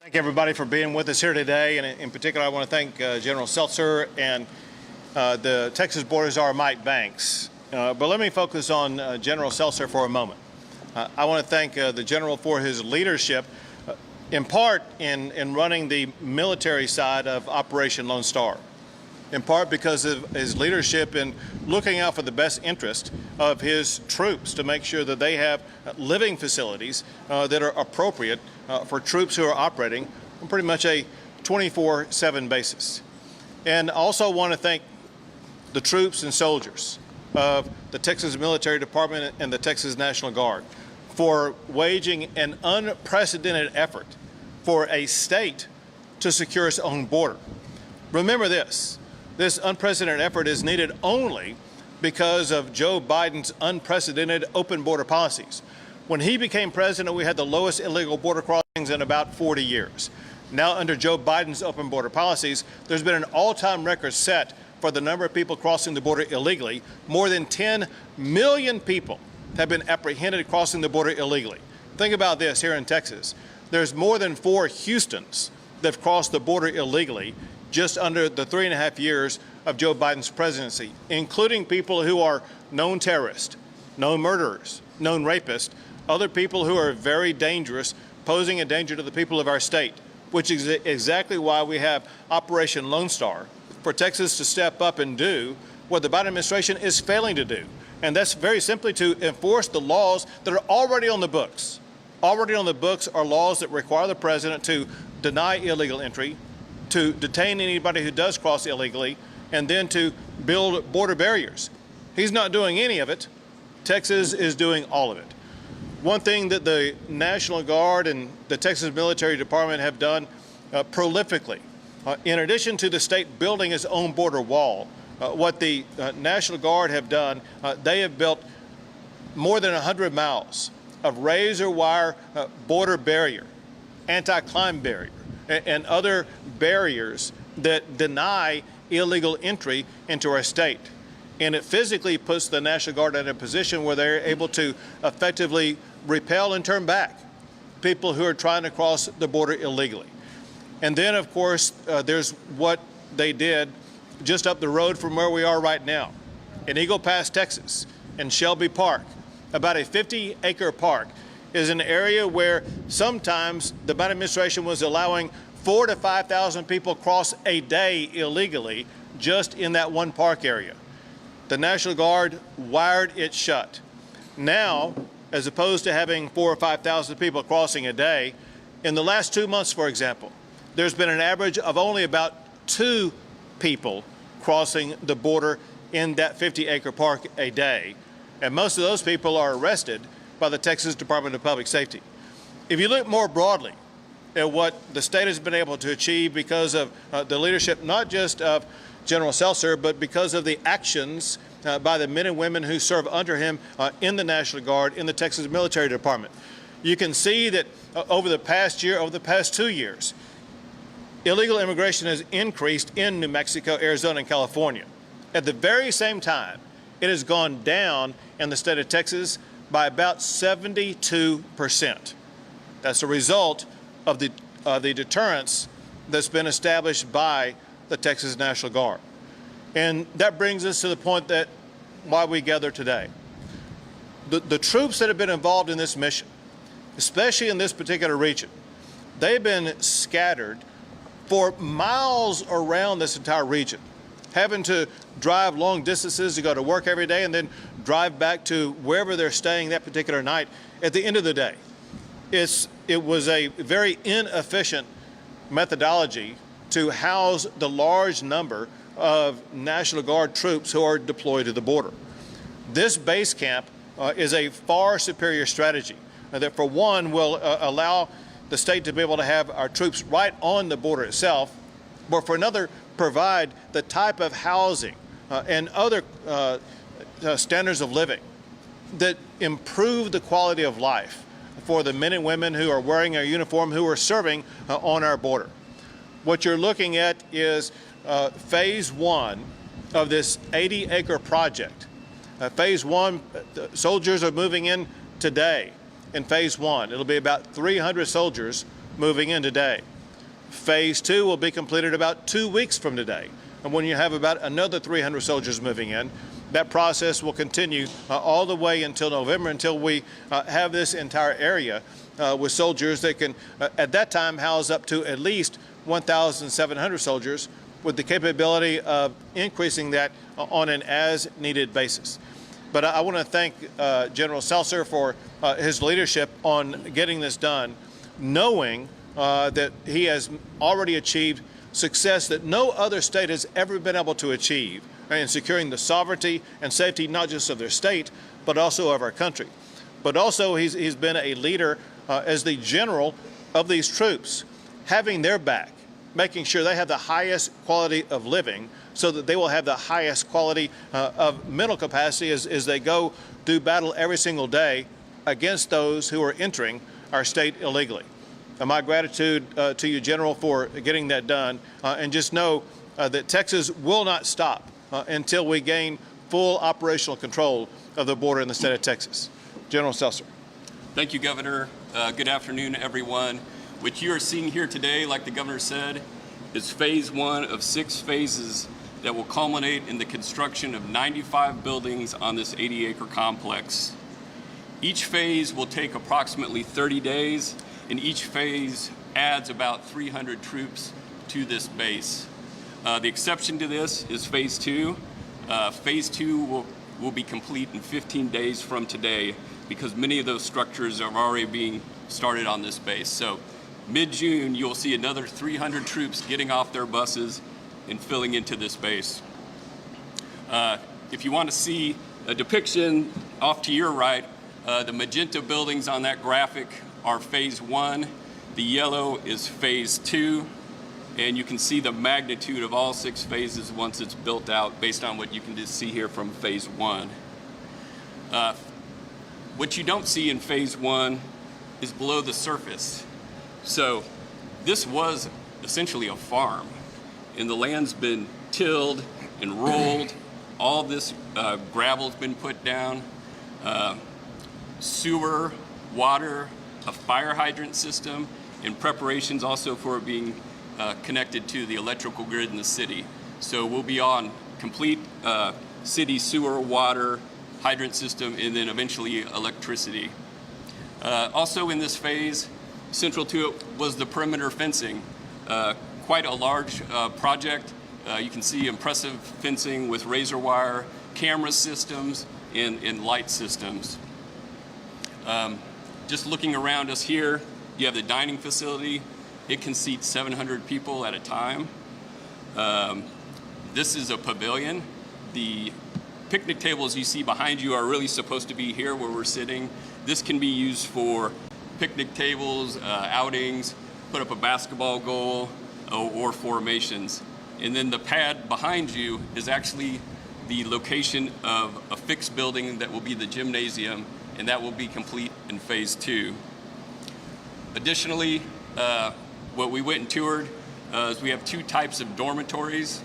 Thank everybody for being with us here today, and in particular I want to thank General Seltzer and the Texas Board Czar Mike Banks. But let me focus on General Seltzer for a moment. I want to thank the General for his leadership, in part in running the military side of Operation Lone Star, in part because of his leadership in looking out for the best interest of his troops to make sure that they have living facilities that are appropriate for troops who are operating on pretty much a 24/7 basis. And also want to thank the troops and soldiers of the Texas Military Department and the Texas National Guard for waging an unprecedented effort for a state to secure its own border. Remember this unprecedented effort is needed only because of Joe Biden's unprecedented open border policies. When he became president, we had the lowest illegal border crossings in about 40 years. Now, under Joe Biden's open border policies, there's been an all-time record set for the number of people crossing the border illegally. More than 10 million people have been apprehended crossing the border illegally. Think about this here in Texas. There's more than 4 Houstons that have crossed the border illegally just under the 3.5 years of Joe Biden's presidency, including people who are known terrorists, known murderers, known rapists, other people who are very dangerous, posing a danger to the people of our state, which is exactly why we have Operation Lone Star, for Texas to step up and do what the Biden administration is failing to do. And that's very simply to enforce the laws that are already on the books. Already on the books are laws that require the president to deny illegal entry, to detain anybody who does cross illegally, and then to build border barriers. He's not doing any of it. Texas is doing all of it. One thing that the National Guard and the Texas Military Department have done prolifically, in addition to the state building its own border wall, what the National Guard have done, they have built more than 100 miles of razor wire border barrier, anti-climb barrier, and other barriers that deny illegal entry into our state. And it physically puts the National Guard in a position where they're able to effectively repel and turn back people who are trying to cross the border illegally. And then, of course, there's what they did just up the road from where we are right now in Eagle Pass, Texas, in Shelby Park. About a 50-acre park is an area where sometimes the Biden administration was allowing 4,000 to 5,000 people cross a day illegally just in that one park area. The National Guard wired it shut. Now, as opposed to having 4,000 or 5,000 people crossing a day, in the last 2 months, for example, there's been an average of only about 2 people crossing the border in that 50-acre park a day. And most of those people are arrested by the Texas Department of Public Safety. If you look more broadly at what the state has been able to achieve because of the leadership, not just of General Seltzer, but because of the actions by the men and women who serve under him in the National Guard, in the Texas Military Department. You can see that over the past 2 years, illegal immigration has increased in New Mexico, Arizona, and California. At the very same time, it has gone down in the state of Texas by about 72%. That's a result of the deterrence that's been established by the Texas National Guard. And that brings us to the point that why we gather today. The troops that have been involved in this mission, especially in this particular region, they've been scattered for miles around this entire region, having to drive long distances to go to work every day and then drive back to wherever they're staying that particular night. At the end of the day, it was a very inefficient methodology to house the large number of National Guard troops who are deployed to the border. This base camp is a far superior strategy that, for one, will allow the state to be able to have our troops right on the border itself, but for another, provide the type of housing and other standards of living that improve the quality of life for the men and women who are wearing our uniform, who are serving on our border. What you're looking at is phase 1 of this 80-acre project. Phase 1, soldiers are moving in today in phase 1. It'll be about 300 soldiers moving in today. Phase 2 will be completed about 2 weeks from today. And when you have about another 300 soldiers moving in, that process will continue all the way until November, until we have this entire area with soldiers that can, at that time, house up to at least 1,700 soldiers, with the capability of increasing that on an as-needed basis. But I want to thank General Seltzer for his leadership on getting this done, knowing that he has already achieved success that no other state has ever been able to achieve in securing the sovereignty and safety not just of their state, but also of our country. But also he's been a leader as the general of these troops, having their back, making sure they have the highest quality of living so that they will have the highest quality of mental capacity as they go do battle every single day against those who are entering our state illegally. My gratitude to you, General, for getting that done. And just know that Texas will not stop until we gain full operational control of the border in the state of Texas. General Seltzer. Thank you, Governor. Good afternoon, everyone. What you are seeing here today, like the Governor said, is phase 1 of 6 phases that will culminate in the construction of 95 buildings on this 80-acre complex. Each phase will take approximately 30 days, and each phase adds about 300 troops to this base. The exception to this is phase 2. Phase 2 will be complete in 15 days from today because many of those structures are already being started on this base. So mid-June, you'll see another 300 troops getting off their buses and filling into this base. If you want to see a depiction off to your right, the magenta buildings on that graphic are phase 1. The yellow is phase 2. And you can see the magnitude of all 6 phases once it's built out based on what you can just see here from phase 1. What you don't see in phase 1 is below the surface. So this was essentially a farm, and the land's been tilled and rolled. All this gravel's been put down. Sewer, water, a fire hydrant system, and preparations also for being connected to the electrical grid in the city. So we'll be on complete city sewer, water, hydrant system, and then eventually electricity. Also in this phase, central to it was the perimeter fencing. Quite a large project. You can see impressive fencing with razor wire, camera systems, and light systems. Just looking around us here, you have the dining facility. It can seat 700 people at a time. This is a pavilion. The picnic tables you see behind you are really supposed to be here where we're sitting. This can be used for picnic tables, outings, put up a basketball goal, or formations. And then the pad behind you is actually the location of a fixed building that will be the gymnasium, and that will be complete in phase 2. Additionally, what we went and toured is we have 2 types of dormitories.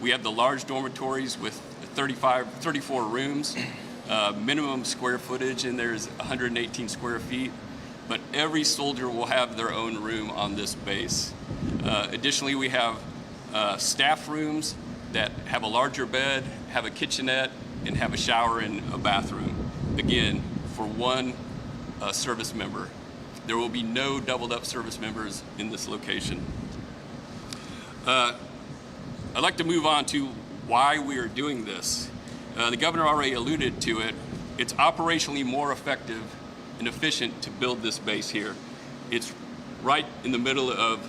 We have the large dormitories with 34 rooms. Minimum square footage in there is 118 square feet, but every soldier will have their own room on this base. Additionally, we have staff rooms that have a larger bed, have a kitchenette, and have a shower and a bathroom. Again, for one service member. There will be no doubled up service members in this location. I'd like to move on to why we are doing this. The governor already alluded to it. It's operationally more effective and efficient to build this base here. It's right in the middle of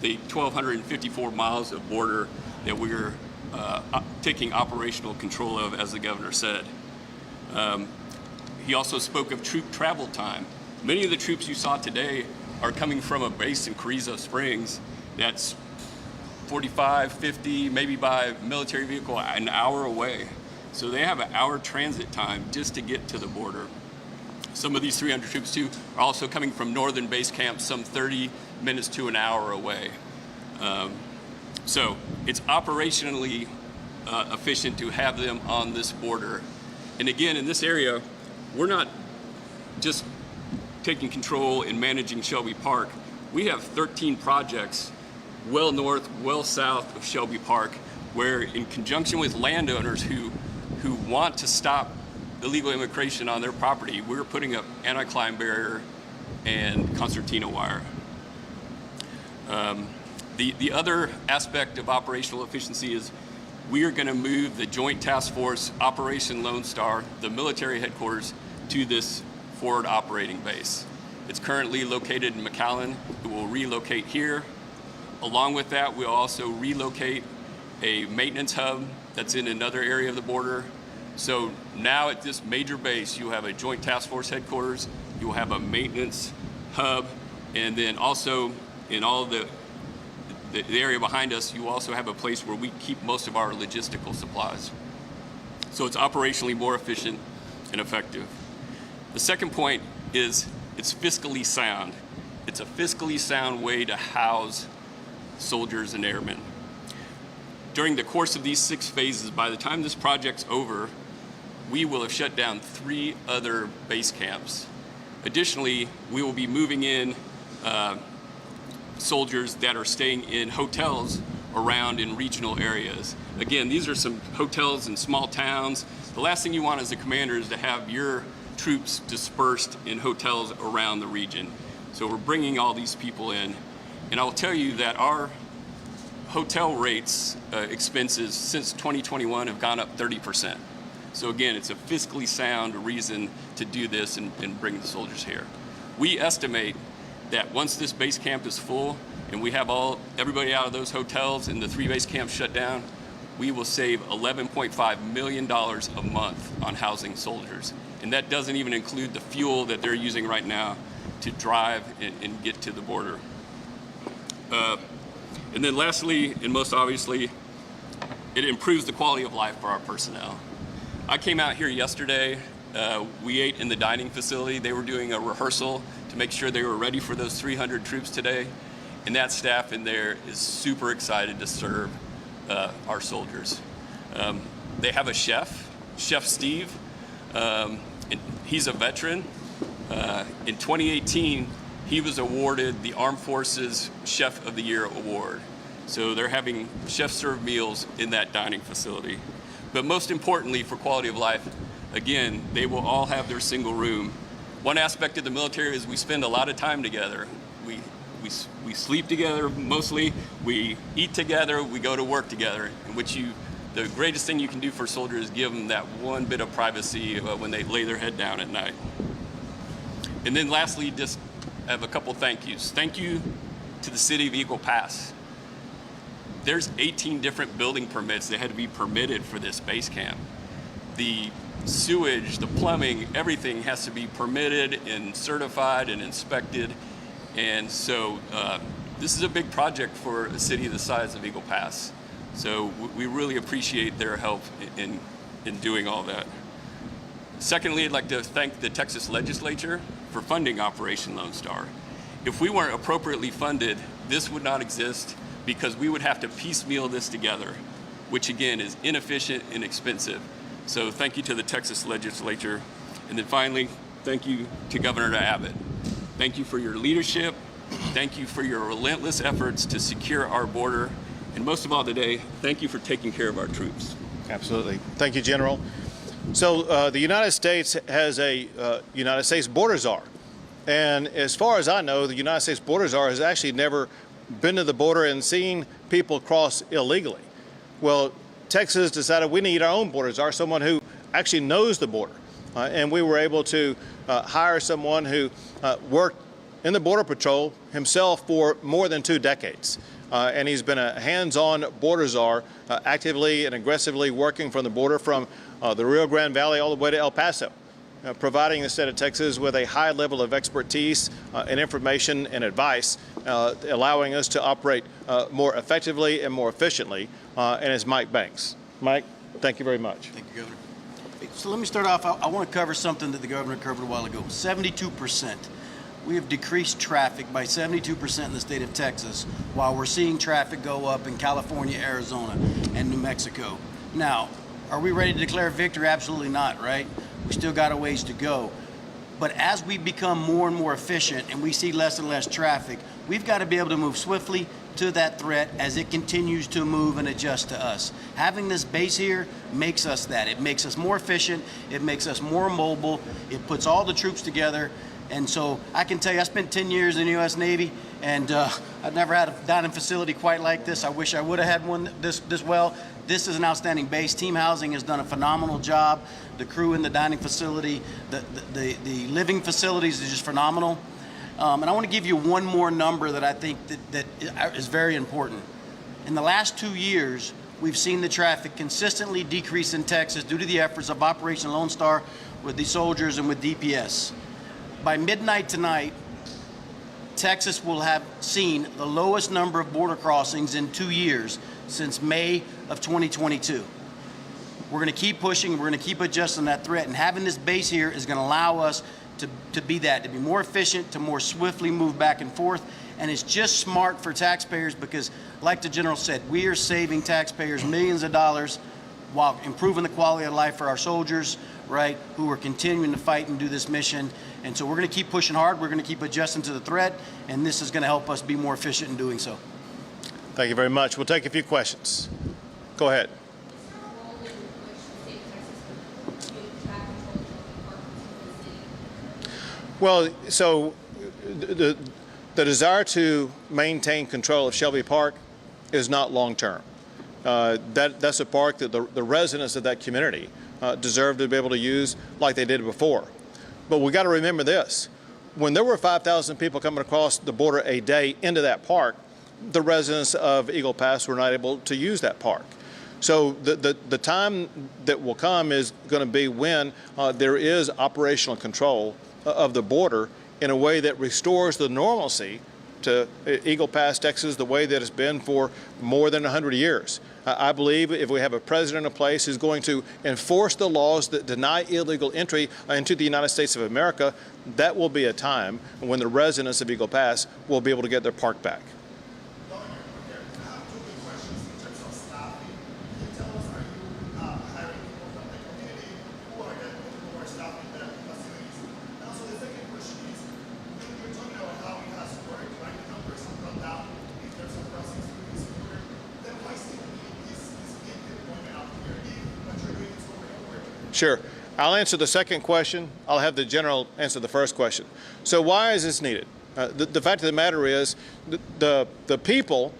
the 1,254 miles of border that we're taking operational control of, as the governor said. He also spoke of troop travel time. Many of the troops you saw today are coming from a base in Carrizo Springs that's 45, 50, maybe by military vehicle, an hour away. So they have an hour transit time just to get to the border. Some of these 300 troops too are also coming from northern base camps, some 30 minutes to an hour away. So it's operationally efficient to have them on this border. And again, in this area, we're not just taking control and managing Shelby Park. we have 13 projects well north, well south of Shelby Park, where in conjunction with landowners who want to stop illegal immigration on their property, we're putting up anti-climb barrier and concertina wire. The other aspect of operational efficiency is we are going to move the Joint Task Force Operation Lone Star, the military headquarters, to this forward operating base. It's currently located in McAllen. It will relocate here. Along with that, we'll also relocate a maintenance hub that's in another area of the border. So now at this major base, you have a Joint Task Force headquarters, you will have a maintenance hub, and then also in all the area behind us, you also have a place where we keep most of our logistical supplies. So it's operationally more efficient and effective. The second point is it's fiscally sound. It's a fiscally sound way to house soldiers and airmen. During the course of these 6 phases, by the time this project's over, we will have shut down 3 other base camps. Additionally, we will be moving in soldiers that are staying in hotels around in regional areas. Again, these are some hotels in small towns. The last thing you want as a commander is to have your troops dispersed in hotels around the region. So we're bringing all these people in. And I will tell you that our hotel rates, expenses since 2021 have gone up 30%. So again, it's a fiscally sound reason to do this and bring the soldiers here. We estimate that once this base camp is full and we have everybody out of those hotels and the 3 base camps shut down, we will save $11.5 million a month on housing soldiers. And that doesn't even include the fuel that they're using right now to drive and get to the border. And then lastly, and most obviously, it improves the quality of life for our personnel. I came out here yesterday. We ate in the dining facility. They were doing a rehearsal to make sure they were ready for those 300 troops today. And that staff in there is super excited to serve our soldiers. They have a chef, Chef Steve. And he's a veteran. In 2018, he was awarded the Armed Forces Chef of the Year Award. So they're having chef-served meals in that dining facility. But most importantly for quality of life, again, they will all have their single room. One aspect of the military is we spend a lot of time together. We sleep together mostly, we eat together, we go to work together, in which the greatest thing you can do for soldiers is give them that one bit of privacy when they lay their head down at night. And then lastly, just have a couple thank yous. Thank you to the city of Eagle Pass. There's 18 different building permits that had to be permitted for this base camp. The sewage, the plumbing, everything has to be permitted and certified and inspected. And so this is a big project for a city the size of Eagle Pass. So we really appreciate their help in doing all that. Secondly, I'd like to thank the Texas legislature for funding Operation Lone Star. If we weren't appropriately funded, this would not exist because we would have to piecemeal this together, which again is inefficient and expensive. So thank you to the Texas legislature. And then finally, thank you to Governor Abbott. Thank you for your leadership. Thank you for your relentless efforts to secure our border. And most of all today, thank you for taking care of our troops. Absolutely. Thank you, General. So the United States has a United States border czar. And as far as I know, the United States border czar has actually never been to the border and seen people cross illegally. Well, Texas decided we need our own border czar, someone who actually knows the border. And we were able to hire someone who worked in the Border Patrol himself for more than 2 decades. And he's been a hands-on border czar, actively and aggressively working from the border from the Rio Grande Valley all the way to El Paso, providing the state of Texas with a high level of expertise and information and advice, allowing us to operate more effectively and more efficiently, and is Mike Banks. Mike, thank you very much. Thank you, Governor. So let me start off. I want to cover something that the Governor covered a while ago. 72%. We have decreased traffic by 72% in the state of Texas, while we're seeing traffic go up in California, Arizona, and New Mexico. Now, are we ready to declare victory? Absolutely not, right? We still got a ways to go. But as we become more and more efficient and we see less and less traffic, we've got to be able to move swiftly to that threat as it continues to move and adjust to us. Having this base here makes us that. It makes us more efficient. It makes us more mobile. It puts all the troops together. And so I can tell you, I spent 10 years in the U.S. Navy, and I've never had a dining facility quite like this. I wish I would have had one this well. This is an outstanding base. Team Housing has done a phenomenal job. The crew in the dining facility, the living facilities is just phenomenal. And I want to give you one more number that I think that is very important. In the last 2 years, we've seen the traffic consistently decrease in Texas due to the efforts of Operation Lone Star with the soldiers and with DPS. By midnight tonight, Texas will have seen the lowest number of border crossings in 2 years since May of 2022. We're going to keep pushing, we're going to keep adjusting that threat, and having this base here is going to allow us to be that, to be more efficient, to more swiftly move back and forth. And it's just smart for taxpayers because, like the General said, we are saving taxpayers millions of dollars while improving the quality of life for our soldiers, right, who are continuing to fight and do this mission. And so we're going to keep pushing hard, we're going to keep adjusting to the threat, and this is going to help us be more efficient in doing so. Thank you very much. We'll take a few questions. Go ahead. Well, so the desire to maintain control of Shelby Park is not long-term. That's a park that the residents of that community deserve to be able to use like they did before. But we got to remember this. When there were 5,000 people coming across the border a day into that park, the residents of Eagle Pass were not able to use that park. So the time that will come is going to be when there is operational control of the border in a way that restores the normalcy to Eagle Pass, Texas, the way that it's been for more than 100 years. I believe if we have a president in place who's going to enforce the laws that deny illegal entry into the United States of America, that will be a time when the residents of Eagle Pass will be able to get their park back. Sure. I'll answer the second question. I'll have the general answer the first question. So why is this needed? The fact of the matter is the people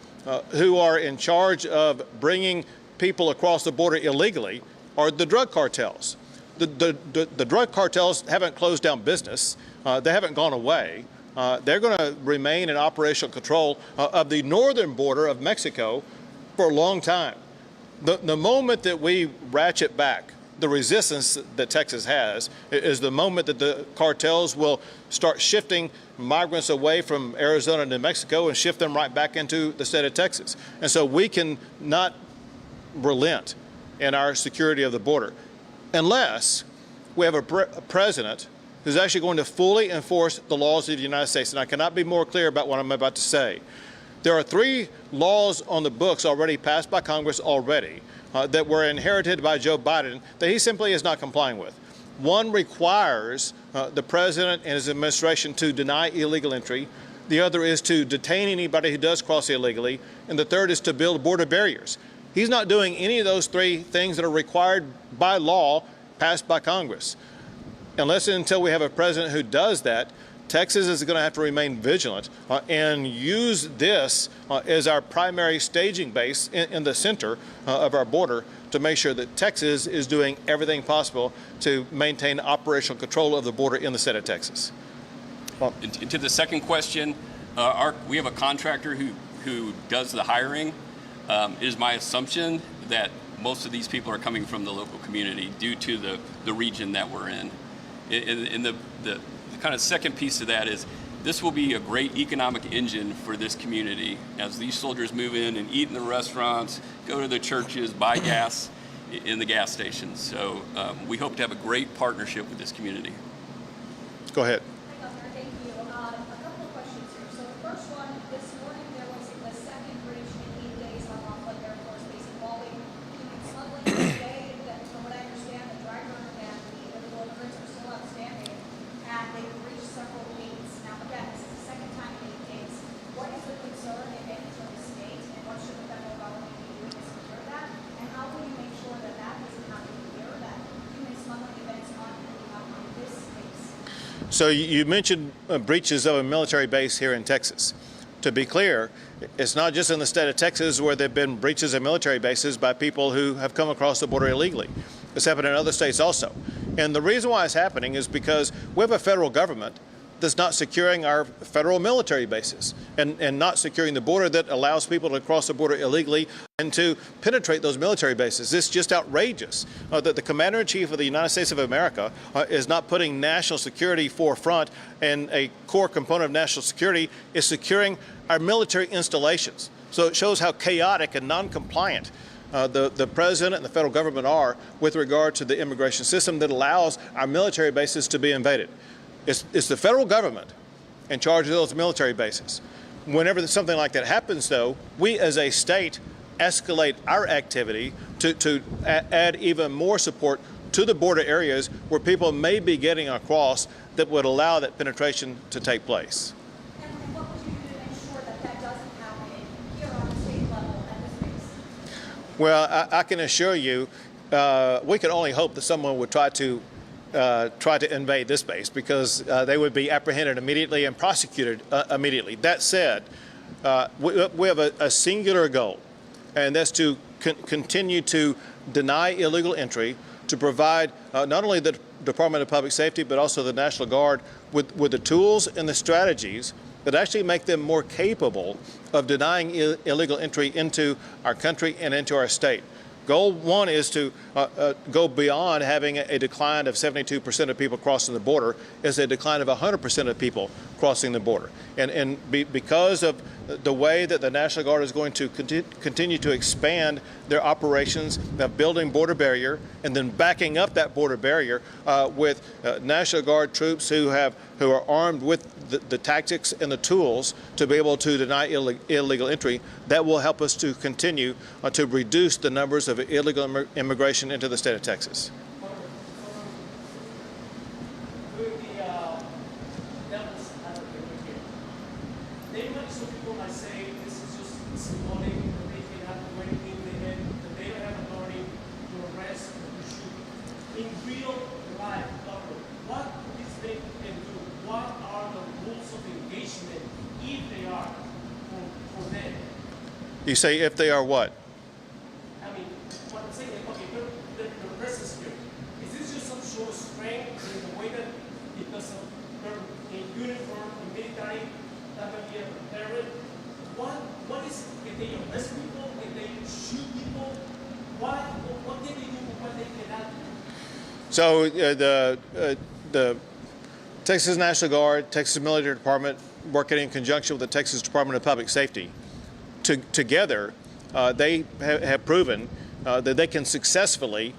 who are in charge of bringing people across the border illegally are the drug cartels. The drug cartels haven't closed down business. They haven't gone away. They're going to remain in operational control of the northern border of Mexico for a long time. The moment that we ratchet back the resistance that Texas has is the moment that the cartels will start shifting migrants away from Arizona to New Mexico and shift them right back into the state of Texas. And so we can not relent in our security of the border unless we have a president who's actually going to fully enforce the laws of the United States. And I cannot be more clear about what I'm about to say. There are 3 laws on the books already passed by Congress already that were inherited by Joe Biden that he simply is not complying with. One requires the president and his administration to deny illegal entry. The other is to detain anybody who does cross illegally. And the third is to build border barriers. He's not doing any of those 3 things that are required by law passed by Congress. Unless and until we have a president who does that, Texas is going to have to remain vigilant and use this as our primary staging base in the center of our border to make sure that Texas is doing everything possible to maintain operational control of the border in the state of Texas. And to the second question, we have a contractor who does the hiring. It is my assumption that most of these people are coming from the local community due to the region that we're in. And the kind of second piece of that is this will be a great economic engine for this community as these soldiers move in and eat in the restaurants, go to the churches, buy gas in the gas stations. So we hope to have a great partnership with this community. Go ahead. Hi, Governor. Thank you. A couple of questions here. So the first one, this morning there was the second breach in 8 days on Rockland Air Force Base in Raleigh. Smuggling today, that from what I understand, the driver and the illegal immigrants are still outstanding at the So you mentioned breaches of a military base here in Texas. To be clear, it's not just in the state of Texas where there have been breaches of military bases by people who have come across the border illegally. It's happened in other states also. And the reason why it's happening is because we have a federal government that's not securing our federal military bases and not securing the border that allows people to cross the border illegally and to penetrate those military bases. It's just outrageous that the Commander-in-Chief of the United States of America is not putting national security forefront, and a core component of national security is securing our military installations. So it shows how chaotic and non-compliant the president and the federal government are with regard to the immigration system that allows our military bases to be invaded. It's the federal government in charge of those military bases. Whenever something like that happens, though, we as a state escalate our activity to add even more support to the border areas where people may be getting across that would allow that penetration to take place. And what would you do to ensure that that doesn't happen here on the state level at this base? Well, I can assure you, we can only hope that someone would try to invade this base, because they would be apprehended immediately and prosecuted immediately. That said, we have a singular goal, and that's to continue to deny illegal entry, to provide not only the Department of Public Safety but also the National Guard with the tools and the strategies that actually make them more capable of denying illegal entry into our country and into our state. Goal one is to go beyond having a decline of 72% of people crossing the border, is a decline of 100% of people crossing the border. And because of the way that the National Guard is going to continue to expand their operations of building border barrier and then backing up that border barrier with National Guard troops who are armed with the tactics and the tools to be able to deny illegal entry, that will help us to continue to reduce the numbers of illegal immigration into the state of Texas. Some people might say this is just symbolic, that they cannot do anything, that they don't have authority to arrest or to shoot. In real life, Doctor, what this state can do? What are the rules of engagement, if they are, for them? You say if they are what? I mean, what I'm saying is, okay, the presence here, is this just some show of strength in the way that because of their in uniform, in military, that might be a terrorist? What is, can they arrest people? Can they shoot people? What can they do and what they cannot do? So the Texas National Guard, Texas Military Department, working in conjunction with the Texas Department of Public Safety, together they have proven that they can successfully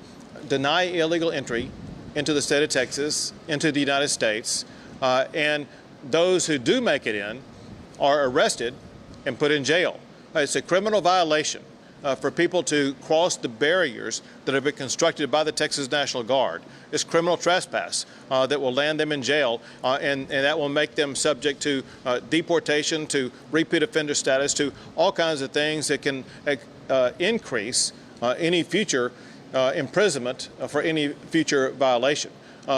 deny illegal entry into the state of Texas, into the United States, and those who do make it in are arrested and put in jail. It's a criminal violation for people to cross the barriers that have been constructed by the Texas National Guard. It's criminal trespass that will land them in jail, and that will make them subject to deportation, to repeat offender status, to all kinds of things that can increase any future imprisonment for any future violation.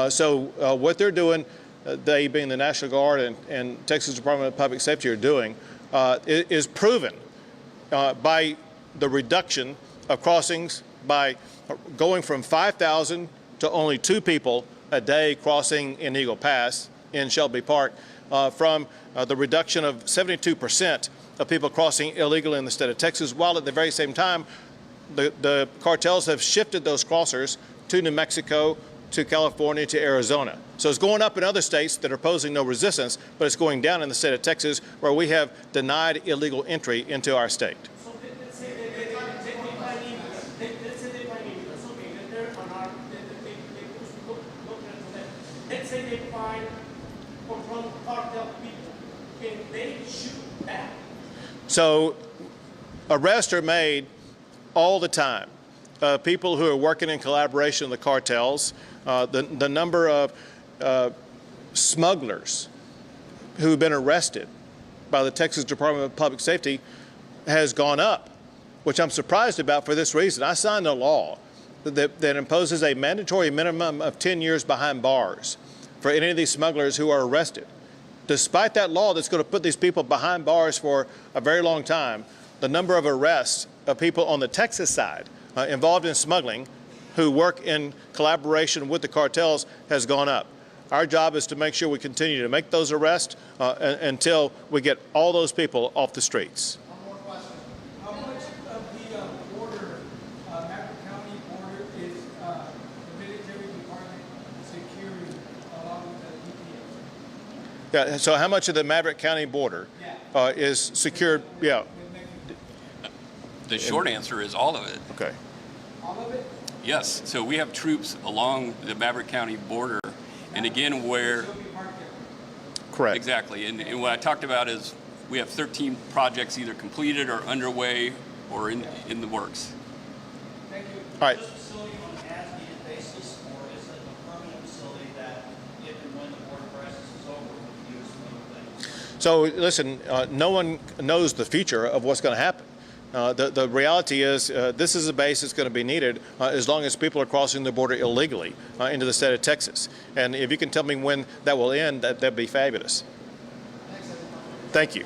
So what they're doing, they being the National Guard and Texas Department of Public Safety are doing, is proven by the reduction of crossings, by going from 5,000 to only 2 people a day crossing in Eagle Pass in Shelby Park, from the reduction of 72% of people crossing illegally in the state of Texas, while at the very same time the cartels have shifted those crossers to New Mexico, to California, to Arizona. So it's going up in other states that are posing no resistance, but it's going down in the state of Texas, where we have denied illegal entry into our state. So let's say they find immigrants. Let's say they find immigrants. Okay, then they're unarmed. They look into them. Let's say they find confront cartel people. Can they shoot back? So arrests are made all the time. People who are working in collaboration with the cartels, the number of smugglers who have been arrested by the Texas Department of Public Safety has gone up, which I'm surprised about for this reason. I signed a law that imposes a mandatory minimum of 10 years behind bars for any of these smugglers who are arrested. Despite that law that's going to put these people behind bars for a very long time, the number of arrests of people on the Texas side involved in smuggling who work in collaboration with the cartels has gone up. Our job is to make sure we continue to make those arrests until we get all those people off the streets. One more question. How much of the border, Maverick County border, is the military department securing along with the EPA? Yeah, so how much of the Maverick County border is secured? Yeah. The short answer is all of it. Okay. All of it? Yes. So we have troops along the Maverick County border, and again, where They'll be parked there. Correct. exactly, and what I talked about is we have 13 projects either completed or underway or in the works. Thank you. All right. Is this facility on an as-needed basis, or is it a permanent facility that if and when the border crisis is over, will be used for other things? So listen, no one knows the future of what's going to happen. The reality is this is a base that's going to be needed as long as people are crossing the border illegally into the state of Texas. And if you can tell me when that will end, that'd be fabulous. Thank you.